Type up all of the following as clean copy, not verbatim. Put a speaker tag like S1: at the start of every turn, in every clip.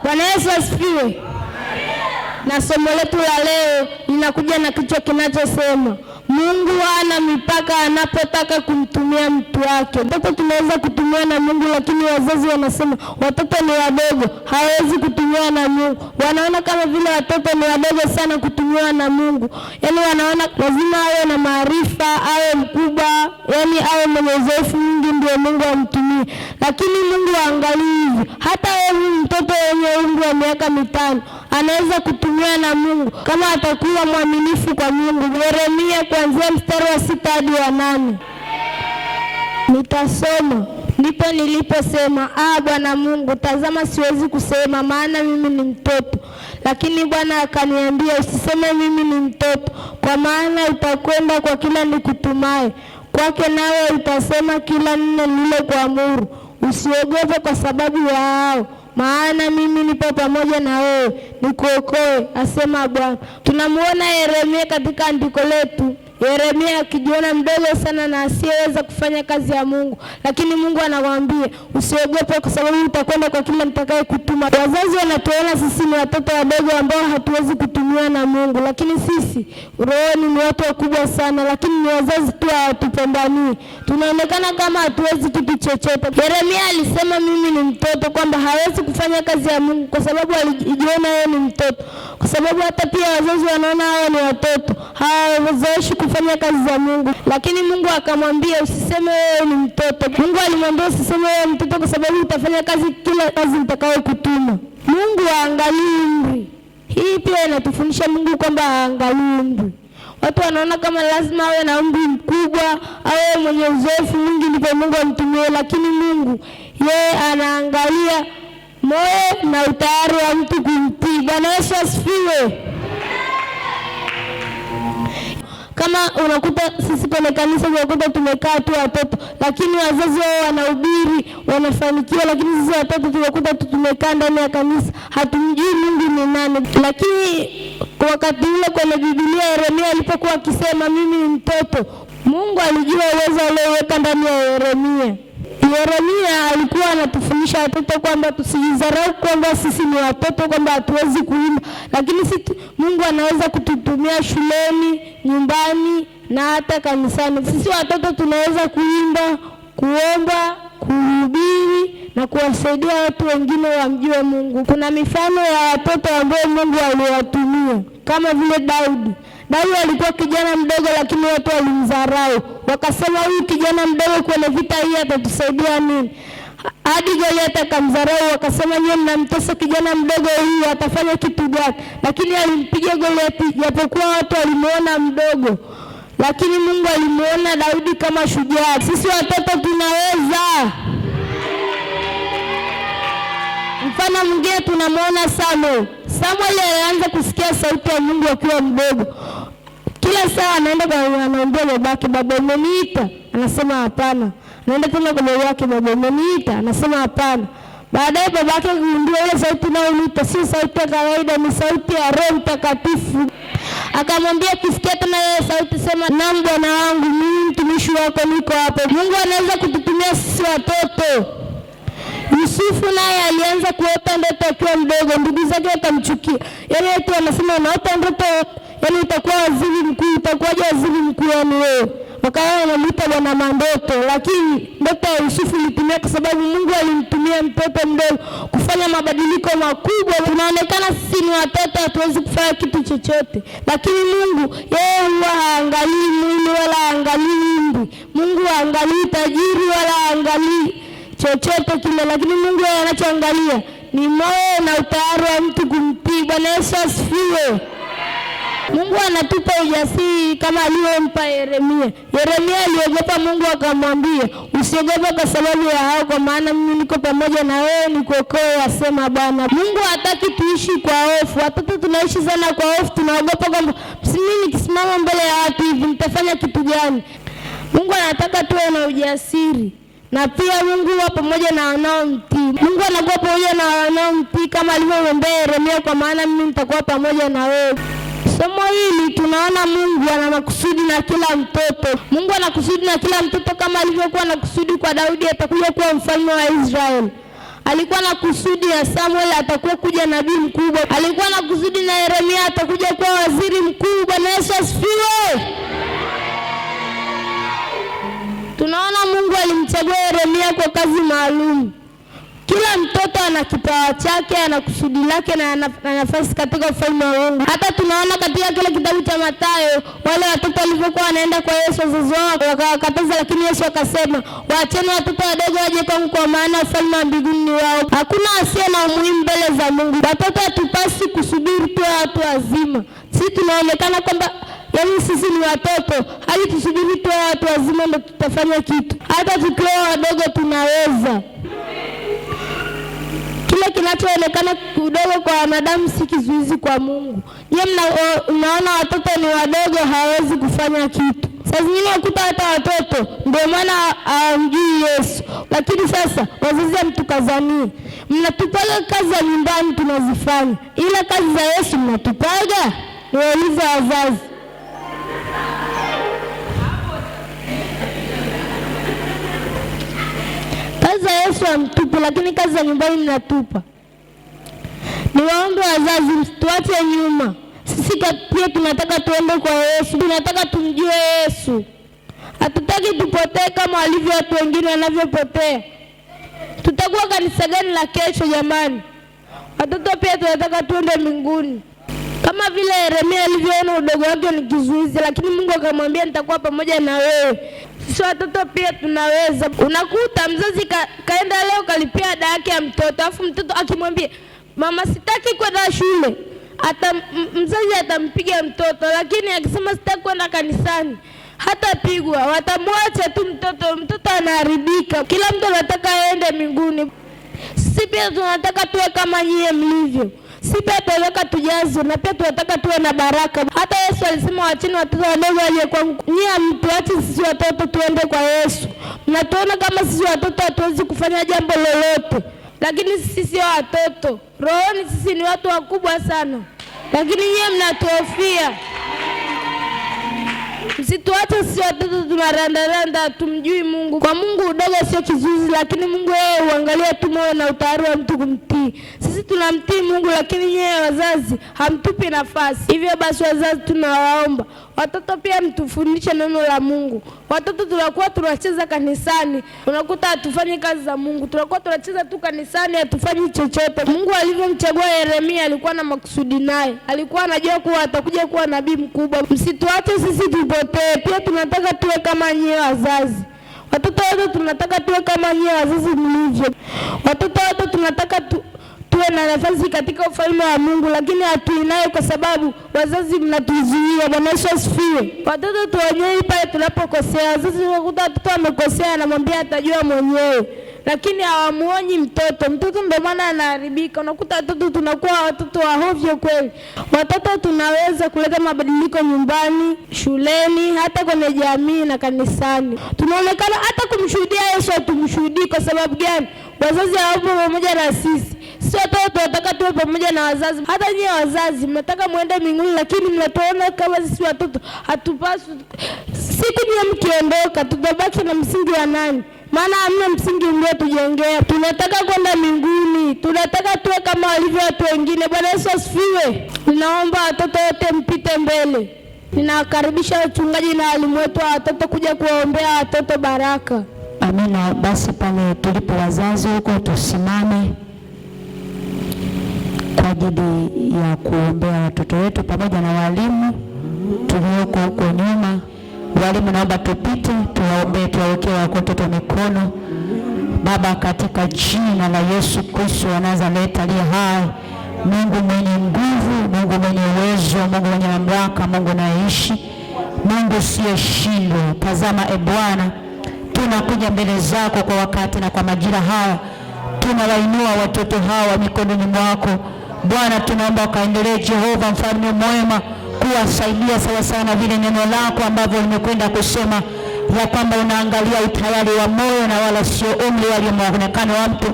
S1: Bwana Yesu asifiwe. Na somo letu la leo linakuja na kichwa kinachosema Mungu hana mipaka anapotaka kumtumia mtu wake. Watoto tunaweza kutumia na Mungu, lakini wazazi wanasema watoto ni wadogo, hawezi kutumia na Mungu. Wanaona kama vile watoto ni wadogo sana kutumia na Mungu. Yaani wanaona lazima awe na maarifa, awe mkubwa, yaani awe mwenye uzoefu mwingi ndio Mungu amtumie. Lakini Mungu haangalii hivyo. Hata wewe mtoto mwenye umri wa miaka 5 anaweza kutumia na Mungu kama atakuwa mwaminifu kwa Mungu. Yeremia kuanzia mstari wa 6 hadi wa 8. Nitasoma. Ndipo niliposema, Bwana Mungu, tazama siwezi kusema maana mimi ni mtoto. Lakini Bwana akaniambia, usiseme mimi ni mtoto, kwa maana utakwenda kwa kila nikutumaye kwake, nawe utasema kila neno nililokuamuru. Usiogope kwa sababu ya hao, maana mimi nipo pamoja na wewe, nikuokoe, asema Bwana. Tunamuona Yeremia katika andiko letu. Yeremia akijiona mdogo sana na asiyeweza kufanya kazi ya Mungu, lakini Mungu anamwambia usiogope kwa sababu utakwenda kwa kila nitakaye kutuma. Wazazi wanatuona sisi ni watoto wadogo ambao hatuwezi kutumia na Mungu, lakini sisi rohoni ni watu wakubwa sana, lakini ni wazazi tu hawatupendani. Tunaonekana kama hatuwezi kitu chochote. Yeremia alisema mimi ni mtoto, kwamba hawezi kufanya kazi ya Mungu kwa sababu alijiona yeye ni mtoto. Kwa sababu hata pia wazazi wanaona hao ni watoto, hawazoeshi kufanya kazi za Mungu. Lakini Mungu akamwambia usiseme wewe ni mtoto. Mungu alimwambia usiseme wewe ni mtoto kwa sababu utafanya kazi kila kazi nitakayokutuma. Mungu haangalii umri. Hii pia inatufundisha Mungu kwamba haangalii umri. Watu wanaona kama lazima awe na umri mkubwa, awe mwenye uzoefu mwingi ndipo Mungu amtumie, lakini Mungu yeye anaangalia moyo na utayari wa mtu kumtii. Bwana Yesu asifiwe. Kama unakuta sisi kwenye kanisa unakuta tumekaa tu watoto, lakini wazazi wao wanahubiri, wanafanikiwa, lakini sisi watoto tunakuta tumekaa ndani ya kanisa, hatumjui Mungu ni nani. Lakini wakati ule kwenye Biblia Yeremia alipokuwa akisema mimi ni mtoto, Mungu alijua uwezo alioweka ndani ya Yeremia. Yeremia alikuwa anatufundisha watoto kwamba tusijidharau kwamba sisi ni watoto, kwamba hatuwezi kuimba, lakini Mungu anaweza kututumia shuleni, nyumbani na hata kanisani. Sisi watoto tunaweza kuimba, kuomba, kuhubiri na kuwasaidia watu wengine wamjue Mungu. Kuna mifano ya watoto ambao Mungu aliwatumia kama vile Daudi. Daudi alikuwa kijana mdogo, lakini watu walimdharau. Wakasema huyu kijana mdogo kwenye vita hii atatusaidia nini? Hadi Goliath akamdharau, wakasema nyinyi mnamtesa kijana mdogo huyu, atafanya kitu gani? Lakini alimpiga Goliath, japokuwa watu walimuona mdogo, lakini Mungu alimuona Daudi kama shujaa. Sisi watoto tunaweza. Mfano mwingine tunamuona Samuel. Samuel alianza kusikia sauti ya Mungu akiwa mdogo. Kila saa anaenda kwa anaambia babake, baba umeniita? Anasema hapana. Anaenda tena kwa babake, baba umeniita? Anasema hapana. Baadaye babake akagundua ile sauti inayoita si sauti ya kawaida, ni sauti ya Roho Mtakatifu. Akamwambia kisikia tena ile sauti sema, naam Bwana wangu, mimi mtumishi wako niko hapa. Mungu anaweza kututumia sisi watoto. Yusufu naye alianza kuota ndoto akiwa mdogo, ndugu zake wakamchukia. Yaani watu wanasema unaota ndoto, yaani utakuwa waziri mkuu, utakuwaje waziri mkuu yani wewe? Wakawa wanamuita bwana mandoto, lakini ndoto ya Yusufu ilitimia kwa sababu Mungu alimtumia mtoto mdogo kufanya mabadiliko makubwa. Tunaonekana sisi ni watoto, hatuwezi kufanya kitu chochote, lakini Mungu yeye huwa haangalii mwili wala haangalii umri. Mungu haangalii tajiri wala haangalii chochote kile, lakini Mungu yeye anachoangalia ni moyo na utayari wa mtu kumtii. Bwana Yesu asifiwe. Mungu anatupa ujasiri kama aliyompa Yeremia. Yeremia aliogopa Mungu, akamwambia usiogope kwa sababu ya hao, kwa maana mimi niko pamoja na wewe, nikuokoe, asema Bwana. Mungu hataki tuishi kwa hofu. Watoto tunaishi sana kwa hofu, tunaogopa kwamba mimi nikisimama mbele ya watu hivi nitafanya kitu gani? Mungu anataka tuwe na ujasiri. Na pia Mungu huwa pamoja na wanaomtii. Mungu anakuwa pamoja na wanaomtii kama alivyomwambia Yeremia, kwa maana mimi nitakuwa pamoja na wewe. Somo hili tunaona Mungu ana makusudi na kila mtoto. Mungu ana kusudi na kila mtoto kama alivyokuwa na kusudi kwa Daudi atakuja kuwa mfalme wa Israeli. Alikuwa na kusudi na Samuel atakuwa kuja nabii mkubwa. Alikuwa na kusudi na Yeremia atakuja kuwa waziri mkuu. Bwana Yesu asifiwe. Tunaona Mungu alimchagua Yeremia kwa kazi maalum. Kila mtoto ana kipawa chake, ana kusudi lake na nafasi katika ufalme wa Mungu. Hata tunaona katika kile kitabu cha Mathayo, wale watoto walivyokuwa wanaenda kwa Yesu, wazazi wao wakawakataza, lakini Yesu akasema, waacheni watoto wadogo waje kwangu, kwa maana ufalme wa mbinguni ni wao. Hakuna asiye na umuhimu mbele za Mungu. Watoto hatupasi kusubiri tuwe watu wazima. Sisi tunaonekana kwamba sisi ni watoto, hadi tusubiri tuwe watu wazima ndio tutafanya kitu. Hata tukiwa wadogo tunaweza. Kile kinachoonekana kidogo kwa wanadamu si kizuizi kwa Mungu. Mnaona watoto ni wadogo, hawezi kufanya kitu. Sasa nyingine ukuta hata watoto ndio maana hawamjui Yesu. Lakini sasa wazazi hamtukazanie. Mnatupaga kazi za nyumbani tunazifanya, ila kazi za Yesu mnatupaga? Niwaulize wazazi. Kazi za Yesu hamtupi, lakini kazi za nyumbani mnatupa. Niwaombe wazazi, msituache nyuma. Sisi pia tunataka tuende kwa Yesu, tunataka tumjue Yesu. Hatutaki tupotee kama walivyo watu wengine wanavyopotea. Tutakuwa kanisa gani la kesho jamani? Watoto pia tunataka tuende mbinguni. Kama vile Yeremia alivyoona udogo wake ni kizuizi, lakini Mungu akamwambia nitakuwa pamoja na wewe. Sisi watoto pia tunaweza. Unakuta mzazi kaenda leo kalipia ada yake ya mtoto, afu mtoto akimwambia mama sitaki kwenda shule, mzazi atampiga mtoto. Lakini akisema sitaki kwenda kanisani, hatapigwa, watamwacha tu mtoto anaharibika. Kila mtu anataka aende mbinguni. Sisi pia tunataka tuwe kama nyie mlivyo. Sisi pia tunataka tujazwe, na pia tunataka tuwe na baraka. Hata Yesu alisema waacheni watoto wadogo waje kwangu. Nyie mtuache sisi watoto tuende kwa Yesu. Mnatuona kama sisi watoto hatuwezi kufanya jambo lolote. Lakini sisi sio watoto. Rohoni sisi ni watu wakubwa sana. Lakini nyie mnatuhofia. Msituache sisi watoto tunarandaranda, tumjui Mungu. Kwa Mungu udogo sio kizuizi, lakini Mungu yeye huangalia tu moyo na utayari wa mtu kumtii. Sisi tunamtii Mungu, lakini nyie wazazi hamtupi nafasi. Hivyo basi wazazi tunawaomba, watoto pia mtufundishe neno la Mungu. Watoto tunakuwa tunacheza kanisani, unakuta hatufanyi kazi za Mungu. Tunakuwa tunacheza tu kanisani, hatufanyi chochote. Mungu alivyomchagua Yeremia alikuwa na makusudi naye. Alikuwa anajua kuwa atakuja kuwa nabii mkubwa. Msituache sisi tupotee. Pia tunataka tuwe kama nyie wazazi. Watoto wote tunataka tuwe kama nyie wazazi mlivyo. Watoto wote tunataka tuwe na nafasi katika ufalme wa Mungu, lakini hatuinayo kwa sababu wazazi mnatuzuia. Bwana Yesu asifiwe. Watoto tuonyeni pale tunapokosea. Wazazi wakuta watoto wamekosea, anamwambia atajua mwenyewe, lakini hawamuonyi mtoto. Mtoto ndio maana anaharibika. Unakuta watoto tunakuwa watoto wa hovyo kweli. Watoto tunaweza kuleta mabadiliko nyumbani, shuleni, hata kwenye jamii na kanisani. Tunaonekana hata kumshuhudia Yesu hatumshuhudii. Kwa sababu gani? Wazazi hawapo pamoja na sisi. Sisi watoto tunataka tuwe pamoja na wazazi. Hata nyie wazazi mnataka muende mbinguni, lakini mnatuona kama sisi watoto hatupaswi. Siku nyie mkiondoka, tutabaki na msingi wa nani? Maana hamna msingi mliotujengea. Tunataka kwenda mbinguni. Tunataka tuwe kama walivyo watu wengine. Bwana Yesu asifiwe. Ninaomba watoto wote mpite mbele. Ninawakaribisha wachungaji na walimu wetu wa watoto kuja kuwaombea watoto baraka.
S2: Amina. Basi pale tulipo wazazi huko tusimame kwa ajili ya kuombea watoto wetu pamoja na walimu tulioko huko nyuma. Walimu naomba tupite tuwaombee, tuwawekee watoto mikono. Baba, katika jina la Yesu Kristo wa Nazareti aliye hai, Mungu mwenye nguvu, Mungu mwenye uwezo, Mungu mwenye mamlaka, Mungu anayeishi, Mungu usiyeshindwa. Tazama Bwana, tunakuja mbele zako kwa wakati na kwa majira haya. Tunawainua watoto hawa mikononi mwako Bwana. Tunaomba ukaendelee Jehova mfalme mwema kuwasaidia sawa sana vile neno lako ambavyo limekwenda kusema ya kwamba unaangalia utayari wa moyo na wala sio umri wala muonekano wa mtu.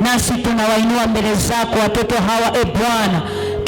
S2: Nasi tunawainua mbele zako watoto hawa Bwana,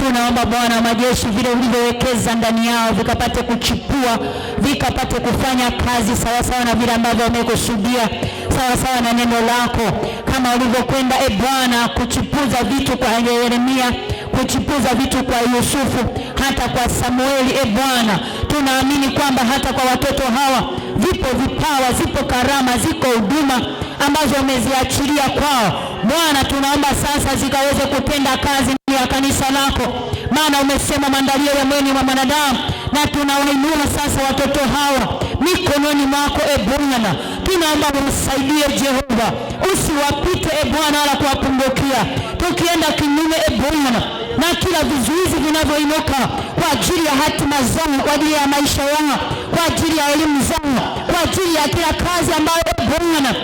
S2: Tunaomba Bwana wa majeshi, vile ulivyowekeza ndani yao vikapate kuchipua, vikapate kufanya kazi sawa sawa na vile ambavyo wamekusudia, sawa sawa na neno lako, kama ulivyokwenda Bwana kuchipuza vitu kwa Yeremia, kuchipuza vitu kwa Yusufu, hata kwa Samueli. Bwana, tunaamini kwamba hata kwa watoto hawa vipo vipawa, zipo karama, ziko huduma ambazo umeziachilia kwao. Bwana, tunaomba sasa zikaweze kutenda kazi ya kanisa lako, maana umesema maandalio ya moyoni mwa mwanadamu, na tunawainua sasa watoto hawa mikononi mwako. Bwana, tunaomba umsaidie Jehova, usiwapite Bwana wala kuwapungukia, tukienda kinyume Bwana na kila vizuizi vinavyoinuka kwa ajili ya hatima zao, kwa ajili ya maisha yao, kwa ajili ya elimu zao, kwa ajili ya kila kazi ambayo Bwana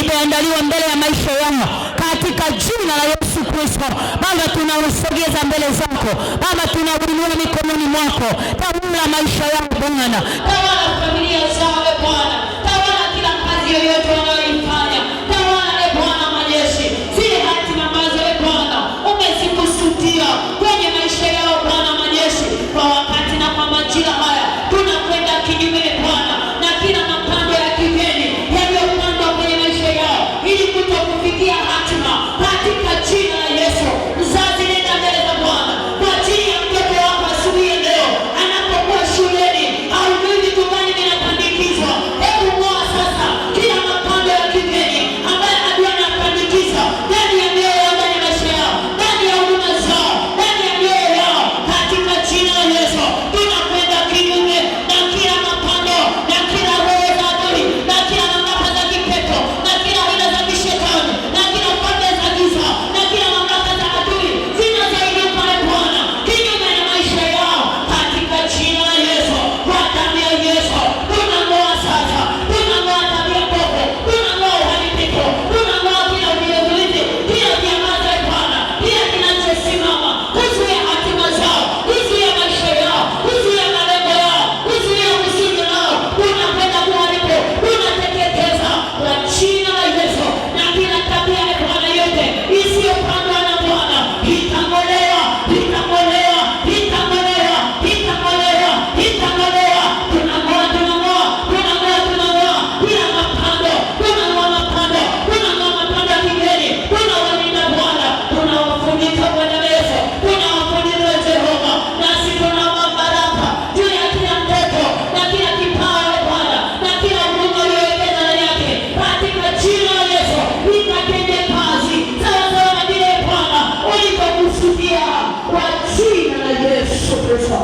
S2: imeandaliwa mbele ya maisha yao, katika jina la Yesu Kristo. Baba, tunawasogeza mbele zako Baba, tunauinua mikononi mwako. Tawala maisha yao Bwana, tawala familia zao Bwana, tawala kila kazi yoyote wanayoifanya. Tawala Bwana majeshi, zile hatima ambazo Bwana umezikusudia kwenye maisha yao Bwana majeshi, kwa wakati na kwa majira haya tunakwenda kinyume Bwana na kila mapando ya kigeni yaliyopandwa kwenye maisha yao ili kutokufikia hatima, katika jina la Yesu. Mzazi, nenda mbele za Bwana kwa ajili ya mtoto wako asubuhi ya leo anapokuwa shuleni au vitu dukani vinapandikizwa. Hebu ngoa sasa kila mapando ya kigeni ambayo adui anapandikiza ndani ya mioyo yao, ndani ya maisha yao, ndani ya huduma zao, ndani ya mioyo yao, katika jina la Yesu. Tunakwenda kinyume na kila mapando na kila roho za adui na kila mamlaka za kipepo na kila hila za kishetani na kila falme za giza na kila mamlaka za adui zinazoinuka Bwana kinyume na maisha yao, katika jina la Yesu. Kwa damu ya Yesu tunang'oa sasa, tunang'oa tabia mbovu, tunang'oa uharibifu, tunang'oa kila vizuizi, kila kiambaza Bwana, kila kinachosimama kuzuia hatima zao, kuzuia maisha yao, kuzuia malengo yao, kuzuia kusudi lao. Tunakwenda kuharibu, tunateketeza kwa jina la Yesu, na kila tabia Bwana yote isiyopandwa na Bwana itang'olewa, itang'olewa, itang'olewa, itang'olewa, itang'olewa. Tunang'oa, tunang'oa, tunang'oa, tunang'oa kila mapando, tunang'oa mapando, tunang'oa mapando ya kigeni, tunawalinda Bwana, tunawafunika Bwana Yesu, tunawafunika Jehova, nasi tunaomba baraka juu ya kila mtoto na kila kipawa Bwana na kila huduma uliyowekeza ndani yake, katika jina la Yesu. Ikatende kazi sawa sawa na vile Bwana ulivyokusudia, kwa jina la Yesu Kristo.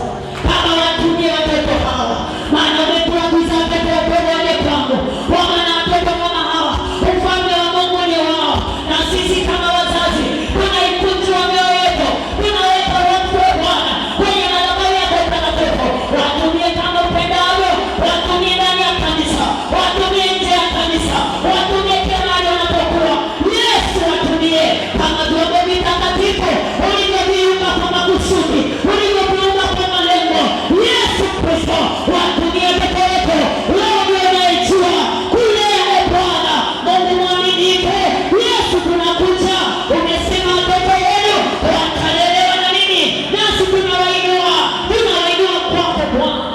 S2: Baba, watumie watoto hawa, maana umetuagiza watoto wapendwa waje kwangu, kwa maana watoto kama hawa ufalme wa Mungu ni wao. Na sisi kama wazazi tunaikunjua mioyo yetu, tunaweka wakfu Bwana kwenye madhabahu yako takatifu. Watumie kama upendavyo, watumie ndani ya kanisa, watumie nje ya kanisa, watumie kila mahali wanapokuwa. Yesu, watumie kama vyombo vitakatifu ulivyoviumba kwa makusudi, ulivyoviumba kwa malengo. Yesu Kristo, watumie peke yako. Wewe ndiye unayejua kulea Bwana, Mungu mwaminifu. Yesu, tunakuja, umesema watoto wenu watalelewa na nini, nasi tunawainua, tunawainua kwako Bwana.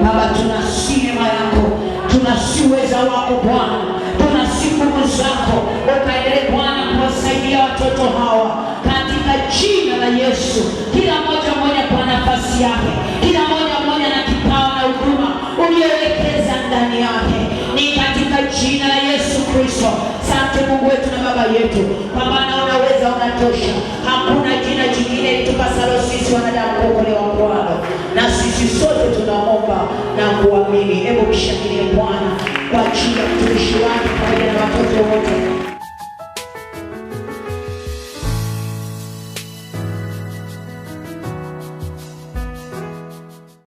S2: Baba, tunasi neema yako, tunasi uweza wako Bwana, tunasi nguvu zako, ukaendelee Bwana kuwasaidia watoto hawa katika jina la Yesu. Kila mmoja kwa nafasi yake, kila mmoja na kipawa na huduma uliyowekeza ndani yake, ni katika jina la Yesu Kristo. Asante Mungu wetu na Baba yetu, kwa maana unaweza, unatosha. Hakuna jina jingine litupasalo sisi wanadamu kuokolewa Bwana, na sisi sote tunaomba na kuamini. Hebu mshangilie Bwana kwa ajili ya mtumishi wake.